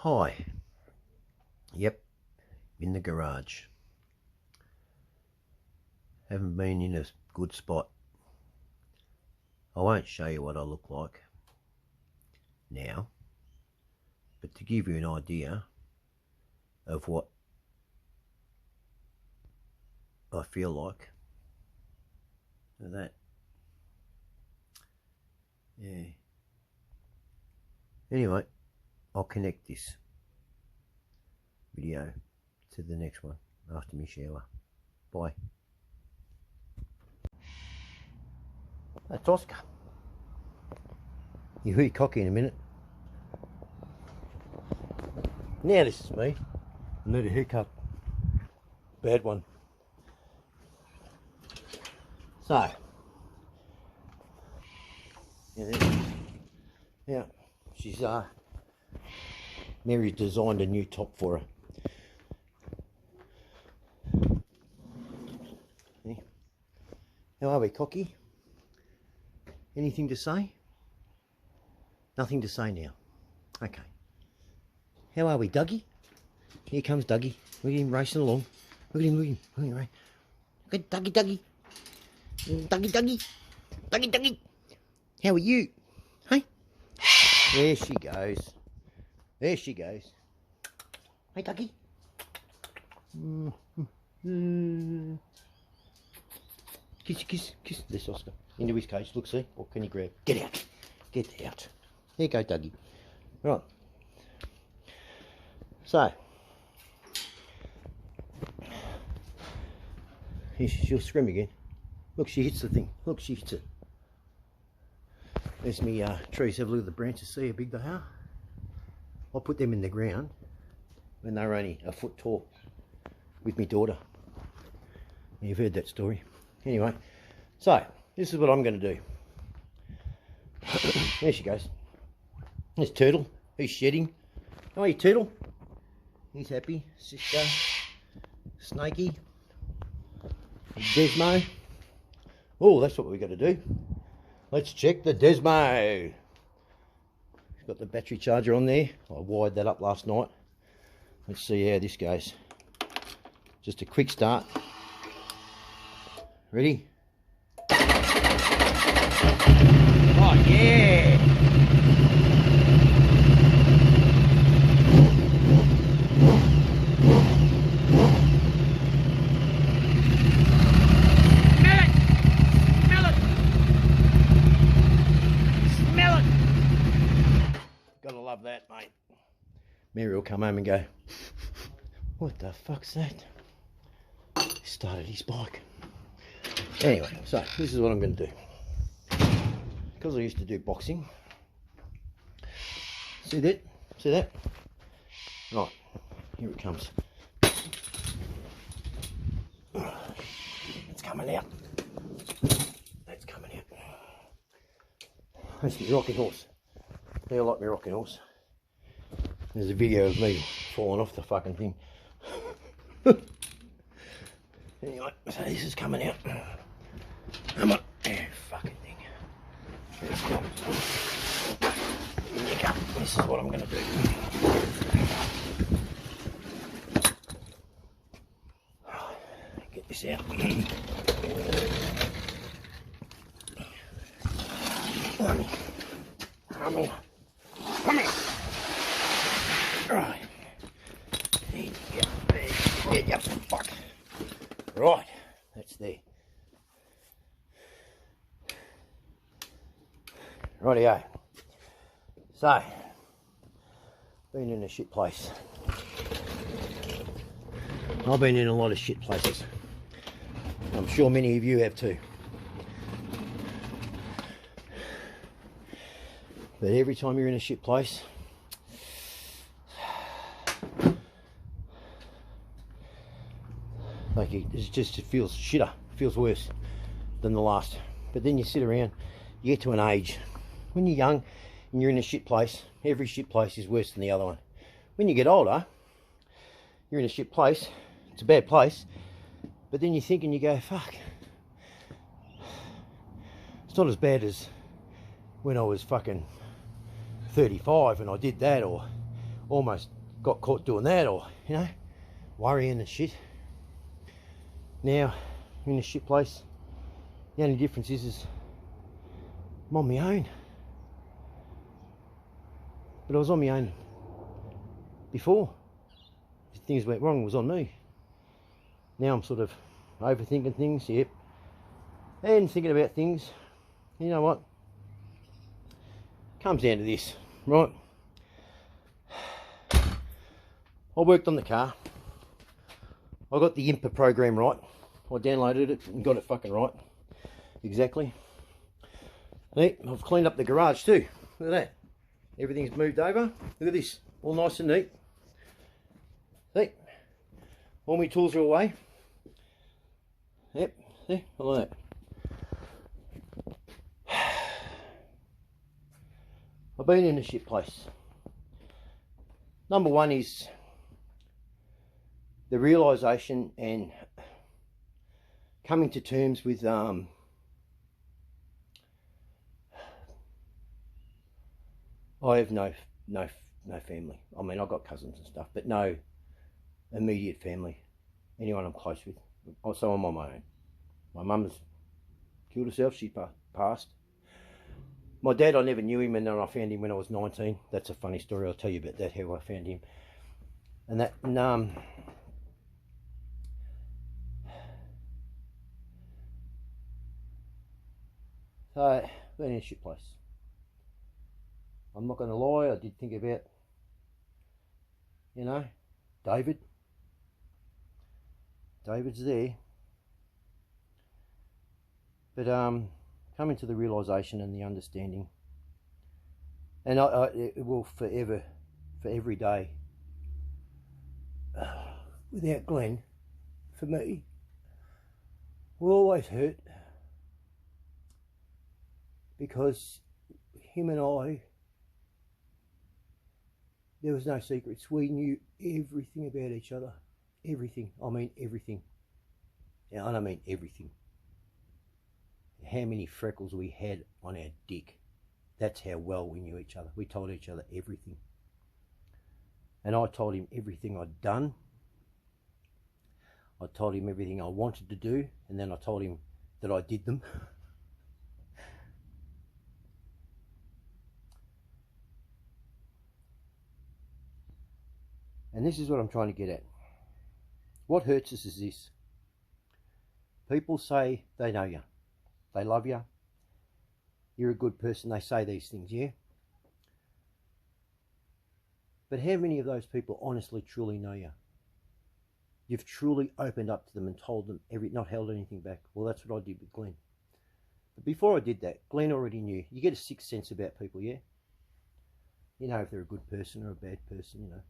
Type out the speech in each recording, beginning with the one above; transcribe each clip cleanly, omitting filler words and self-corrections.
Hi. Yep, in the garage. Haven't been in a good spot. I won't show you what I look like now, but to give you an idea of what I feel like. Look at that. Yeah. Anyway, I'll connect this video to the next one after my shower. Bye. That's Oscar. You'll hear Cocky in a minute. Now this is me. I need a haircut. Bad one. So, yeah, she's Mary designed a new top for her. How are we, Cocky? Anything to say? Nothing to say now. Okay. How are we, Dougie? Here comes Dougie. Look at him racing along. Look at him, look at him. Look at Dougie, Dougie. Dougie, Dougie. Dougie, Dougie. How are you? Hey? There she goes. There she goes. Hey, Dougie. Kiss, kiss, kiss. This Oscar. Into his cage. Look, see? What can he grab? Get out. Get out. There you go, Dougie. Right. So. She'll scream again. Look, she hits the thing. Look, she hits it. There's me trees. Have a look at the branches. See how big they are? I put them in the ground when they were only a foot tall with my daughter. You've heard that story. Anyway, so this is what I'm going to do. There she goes. There's Turtle. He's shedding. How are you, Turtle? He's happy. Sister. Snakey. Desmo. Oh, that's what we've got to do. Let's check the Desmo. Got the battery charger on there. I wired that up last night. Let's see how this goes. Just a quick start. Ready? Oh yeah! Gotta love that, mate. Mary will come home and go, what the fuck's that? He started his bike. Anyway, so this is what I'm going to do. Because I used to do boxing. See that? See that? Right, here it comes. It's coming out. That's coming out. That's my rocking horse. They like me rocking horse. There's a video of me falling off the fucking thing. Anyway, so this is coming out. Come on. Fucking thing. This is what I'm going to do. Get this out. Come here. Come here. Come here. Right. There you go. There you go. Fuck. Right. That's there. Rightio. So, been in a shit place. I've been in a lot of shit places. I'm sure many of you have too. But every time you're in a shit place, like it feels shitter, feels worse than the last. But then you sit around, you get to an age, when you're young and you're in a shit place, every shit place is worse than the other one. When you get older, you're in a shit place, it's a bad place, but then you think and you go, fuck, it's not as bad as when I was fucking 35 and I did that, or almost got caught doing that, or, you know, worrying and shit. Now, I'm in a shit place. The only difference is I'm on my own. But I was on my own before. If things went wrong, it was on me. Now I'm sort of overthinking things, yep. And thinking about things. You know what? Comes down to this, right? I worked on the car. I got the IMPA program right. I downloaded it and got it fucking right. Exactly. And I've cleaned up the garage too. Look at that. Everything's moved over. Look at this. All nice and neat. See? All my tools are away. Yep. See? I like that. I've been in a shit place. Number one is the realisation and coming to terms with I have no family. I mean, I've got cousins and stuff, but no immediate family. Anyone I'm close with. So I'm on my own. My mum's killed herself. She passed. My dad, I never knew him, and then I found him when I was 19. That's a funny story. I'll tell you about that, how I found him. And that, so, been in a shit place. I'm not going to lie, I did think about, you know, David. David's there. But coming to the realisation and the understanding, and it will forever, for every day, without Glenn, for me, will always hurt, because him and I, there was no secrets. We knew everything about each other. Everything. I mean everything. Yeah, I don't mean everything. How many freckles we had on our dick. That's how well we knew each other. We told each other everything. And I told him everything I'd done. I told him everything I wanted to do, and then I told him that I did them. And this is what I'm trying to get at. What hurts us is this. People say they know you. They love you. You're a good person. They say these things, yeah? But how many of those people honestly, truly know you? You've truly opened up to them and told them, not held anything back. Well, that's what I did with Glenn. But before I did that, Glenn already knew. You get a sixth sense about people, yeah? You know if they're a good person or a bad person, you know.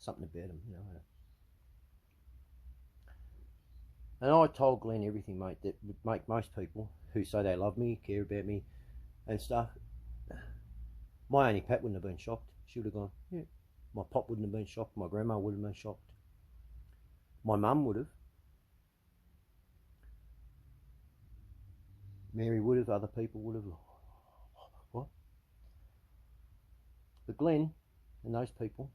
Something about them, you know. And I told Glenn everything, mate, that would make most people who say they love me, care about me and stuff. My Auntie Pat wouldn't have been shocked. She would have gone, yeah. My pop wouldn't have been shocked. My grandma wouldn't have been shocked. My mum would have. Mary would have. Other people would have. What? But Glenn and those people,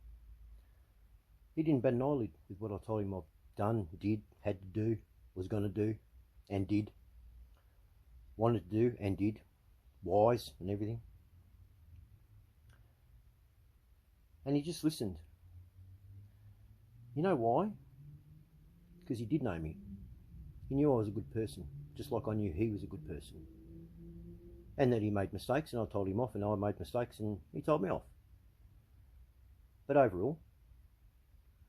he didn't bat an eyelid with what I told him I've done, did, had to do, was going to do, and did. Wanted to do and did. Wise and everything. And he just listened. You know why? Because he did know me. He knew I was a good person, just like I knew he was a good person. And that he made mistakes, and I told him off, and I made mistakes, and he told me off. But overall,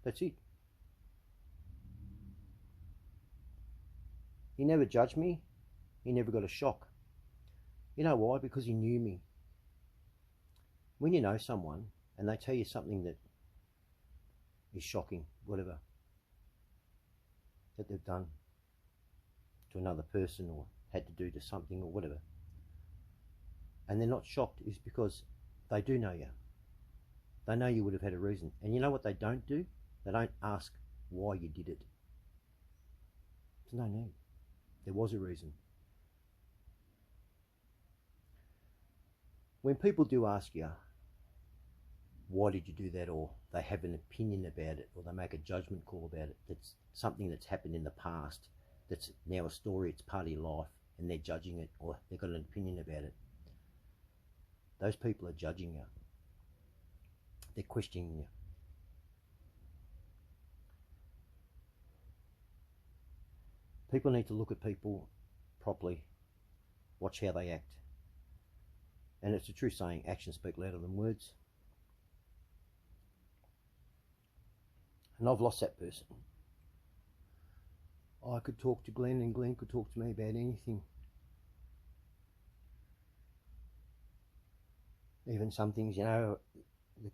that's it. He never judged me. He never got a shock. You know why? Because he knew me. When you know someone and they tell you something that is shocking, whatever, that they've done to another person or had to do to something or whatever, and they're not shocked, is because they do know you. They know you would have had a reason. And you know what they don't do? They don't ask why you did it. There's no need. There was a reason. When people do ask you why did you do that, or they have an opinion about it, or they make a judgment call about it. That's something that's happened in the past, that's now a story, it's part of your life, and they're judging it, or they've got an opinion about it. Those people are judging you. They're questioning you. People need to look at people properly, watch how they act. And it's a true saying, actions speak louder than words. And I've lost that person. I could talk to Glenn and Glenn could talk to me about anything. Even some things, that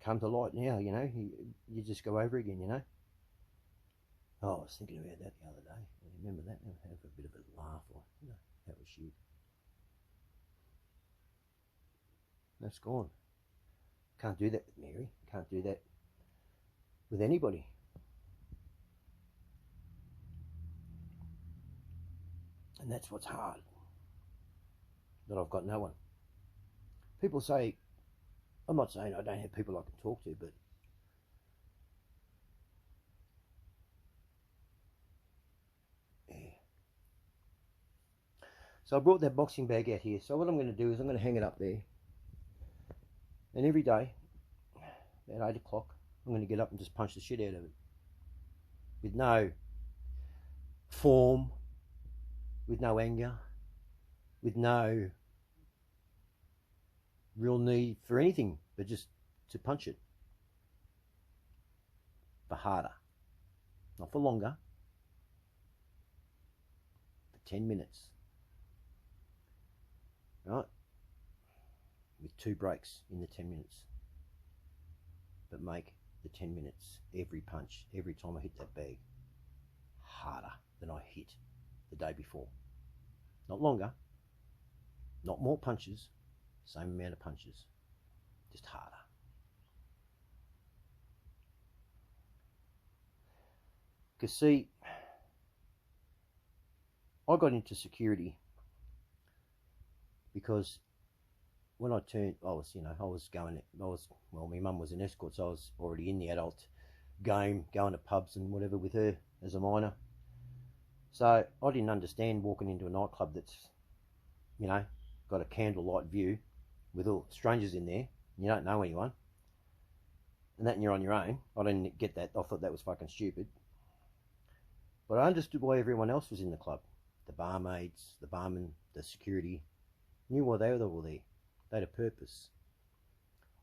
come to light now, you just go over again, Oh, I was thinking about that the other day. I remember that and have a bit of a laugh, or, that was shit. That's gone. Can't do that with Mary. Can't do that with anybody. And that's what's hard. That I've got no one. People say, I'm not saying I don't have people I can talk to, but yeah. So I brought that boxing bag out here. So what I'm going to do is I'm going to hang it up there. And every day, at 8 o'clock, I'm going to get up and just punch the shit out of it. With no form, with no anger, with no real need for anything, but just to punch it. For harder. Not for longer. For 10 minutes. Right? With 2 breaks in the 10 minutes. But make the 10 minutes, every punch, every time I hit that bag, harder than I hit the day before. Not longer, not more punches, same amount of punches, just harder. Because see, I got into security because when I turned, well, my mum was an escort, so I was already in the adult game, going to pubs and whatever with her as a minor. So I didn't understand walking into a nightclub that's, got a candlelight view with all strangers in there, you don't know anyone, and you're on your own. I didn't get that. I thought that was fucking stupid. But I understood why everyone else was in the club. The barmaids, the barman, the security, knew why they were all there. They had a purpose.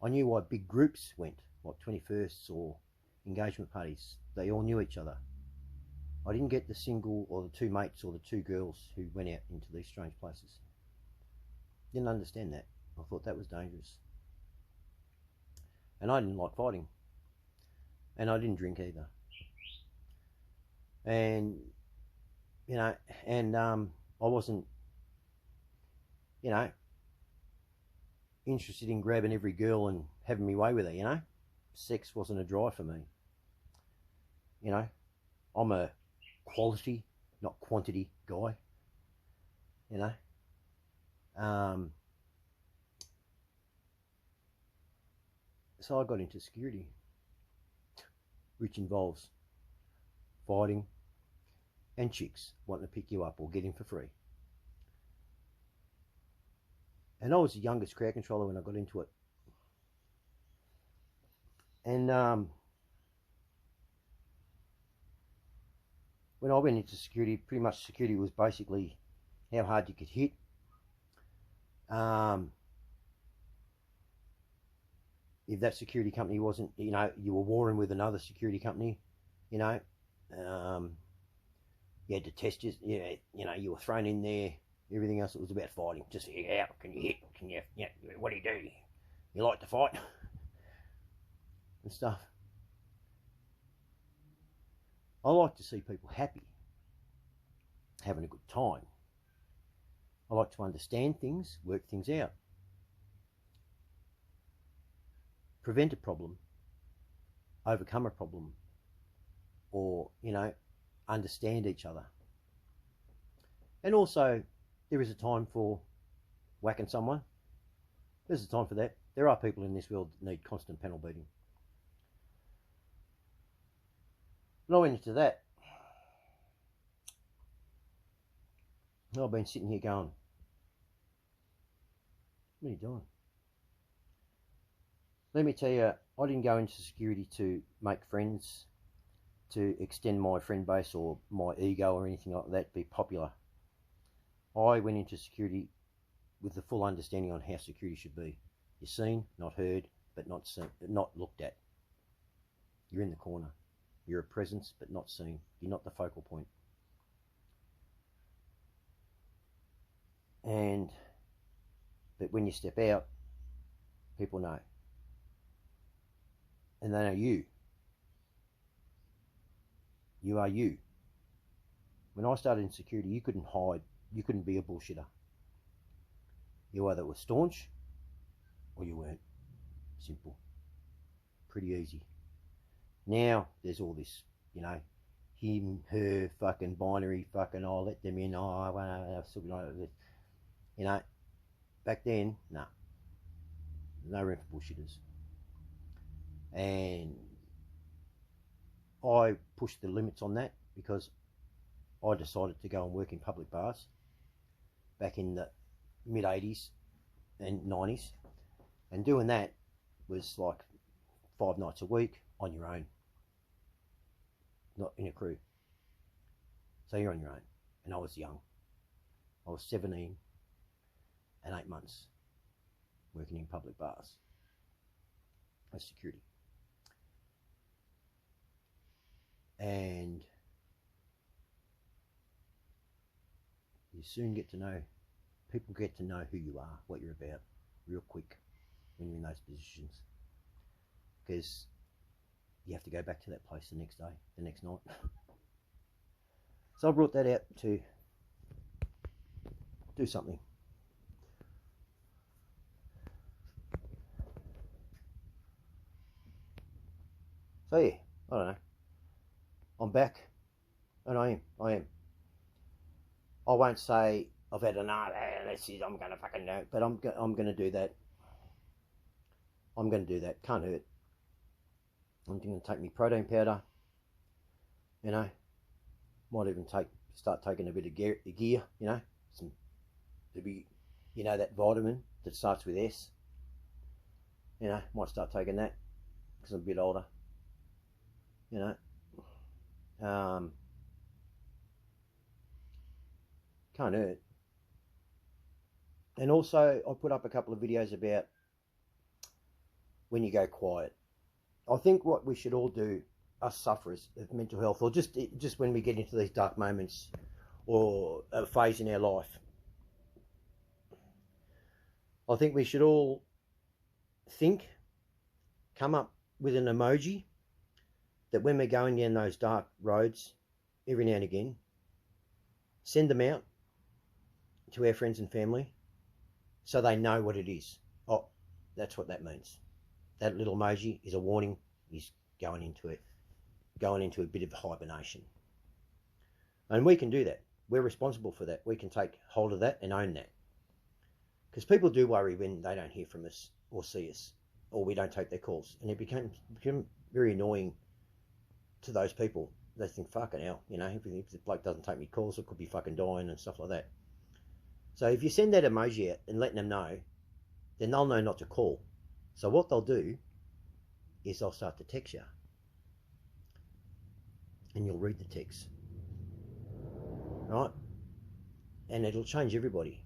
I knew why big groups went, like 21sts or engagement parties. They all knew each other. I didn't get the single or the 2 mates or the 2 girls who went out into these strange places. Didn't understand that. I thought that was dangerous. And I didn't like fighting. And I didn't drink either. And, I wasn't, interested in grabbing every girl and having me way with her, Sex wasn't a drive for me. I'm a quality, not quantity guy, So I got into security, which involves fighting and chicks wanting to pick you up or get in for free. And I was the youngest crowd controller when I got into it. And when I went into security, pretty much security was basically how hard you could hit. If that security company wasn't, you were warring with another security company, you had to test you were thrown in there. Everything else, it was about fighting. Just how can you hit? Can you? What do you do? You like to fight and stuff. I like to see people happy, having a good time. I like to understand things, work things out, prevent a problem, overcome a problem, or understand each other. And also, there is a time for whacking someone. There's a time for that. There are people in this world that need constant panel beating. When I went into that, I've been sitting here going, what are you doing? Let me tell you, I didn't go into security to make friends, to extend my friend base or my ego or anything like that, be popular. I went into security with the full understanding on how security should be. You're seen, not heard, but not seen, not looked at. You're in the corner. You're a presence, but not seen. You're not the focal point. But when you step out, people know. And they know you. You are you. When I started in security, you couldn't hide. You couldn't be a bullshitter. You either were staunch or you weren't. Simple. Pretty easy. Now there's all this, you know, him, her, fucking binary, fucking, oh, let them in, oh, I want to, you know. Back then, no. No room for bullshitters. And I pushed the limits on that because I decided to go and work in public bars back in the mid-80s and 90s. And doing that was like 5 nights a week on your own, not in a crew. So you're on your own. And I was young. I was 17 and 8 months working in public bars as security. And you soon get to know, people get to know who you are, what you're about, real quick when you're in those positions. Because you have to go back to that place the next day, the next night. So I brought that out to do something. So yeah, I don't know. I'm back, and I am. I won't say I've had enough. I'm gonna fucking know, but I'm gonna do that. I'm gonna do that. Can't hurt. I'm gonna take me protein powder. You know, might even start taking a bit of gear. You know, you know, that vitamin that starts with S. You know, might start taking that because I'm a bit older. You know. Can't hurt. And also I put up a couple of videos about when you go quiet. I think what we should all do, us sufferers of mental health, or just when we get into these dark moments or a phase in our life, I think we should all come up with an emoji that when we're going down those dark roads, every now and again, send them out to our friends and family so they know what it is. Oh, that's what that means. That little emoji is a warning. He's going into a bit of hibernation. And we can do that. We're responsible for that. We can take hold of that and own that. Because people do worry when they don't hear from us or see us, or we don't take their calls. And it became very annoying to those people. They think, fucking hell, you know, if the bloke doesn't take me calls, it could be fucking dying and stuff like that. So if you send that emoji out and let them know, then they'll know not to call. So what they'll do is they'll start to text you. And you'll read the text. Right? And it'll change everybody.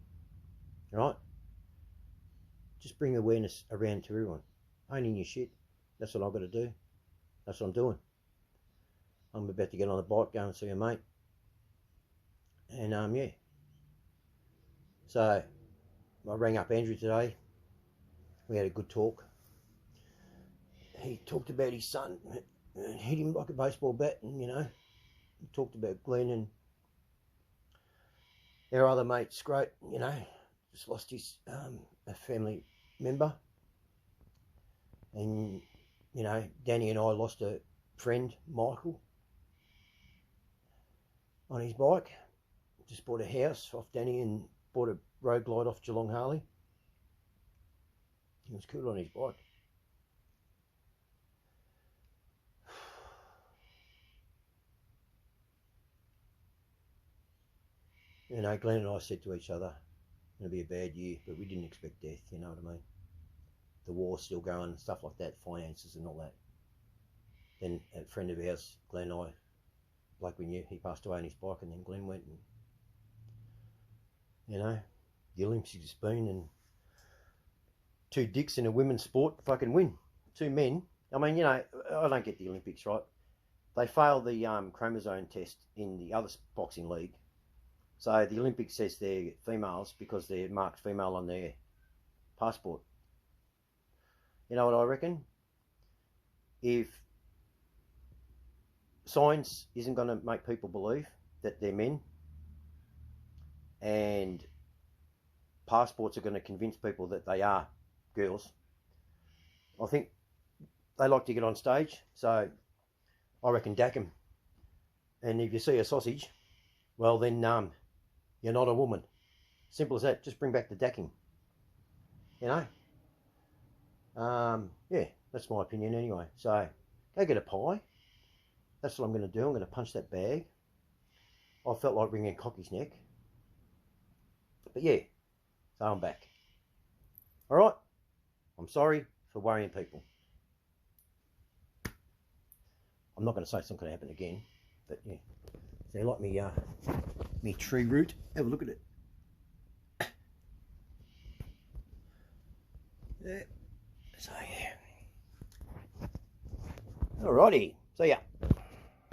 Right? Just bring awareness around to everyone. Owning your shit. That's what I've got to do. That's what I'm doing. I'm about to get on the bike, go and see a mate. And yeah. So I rang up Andrew today. We had a good talk. He talked about his son. Hit him like a baseball bat, and you know, he talked about Glenn and our other mate Scroat, you know, just lost his a family member. And you know, Danny and I lost a friend, Michael, on his bike. Just bought a house off Danny and bought a road glide off Geelong Harley. He was cool on his bike. You know, Glenn and I said to each other, it'll be a bad year, but we didn't expect death, you know what I mean? The war's still going, stuff like that, finances and all that. Then a friend of ours, Glenn and I, like we knew, he passed away on his bike, and then Glenn went, and, you know, the Olympics has been, and two dicks in a women's sport fucking win. Two men. I mean, you know, I don't get the Olympics, right? They failed the chromosome test in the other boxing league. So the Olympics says they're females because they're marked female on their passport. You know what I reckon? If science isn't going to make people believe that they're men, and passports are going to convince people that they are girls, I think they like to get on stage. So I reckon dack 'em. And if you see a sausage, well then you're not a woman. Simple as that. Just bring back the dacking. You know? Yeah, that's my opinion anyway. So go get a pie. That's what I'm going to do. I'm going to punch that bag. I felt like wringing Cocky's neck. But yeah, so I'm back. All right? I'm sorry for worrying people. I'm not going to say it's not going to happen again, but yeah. So like me tree root. Have a look at it. Yeah. So yeah. Alrighty. See ya.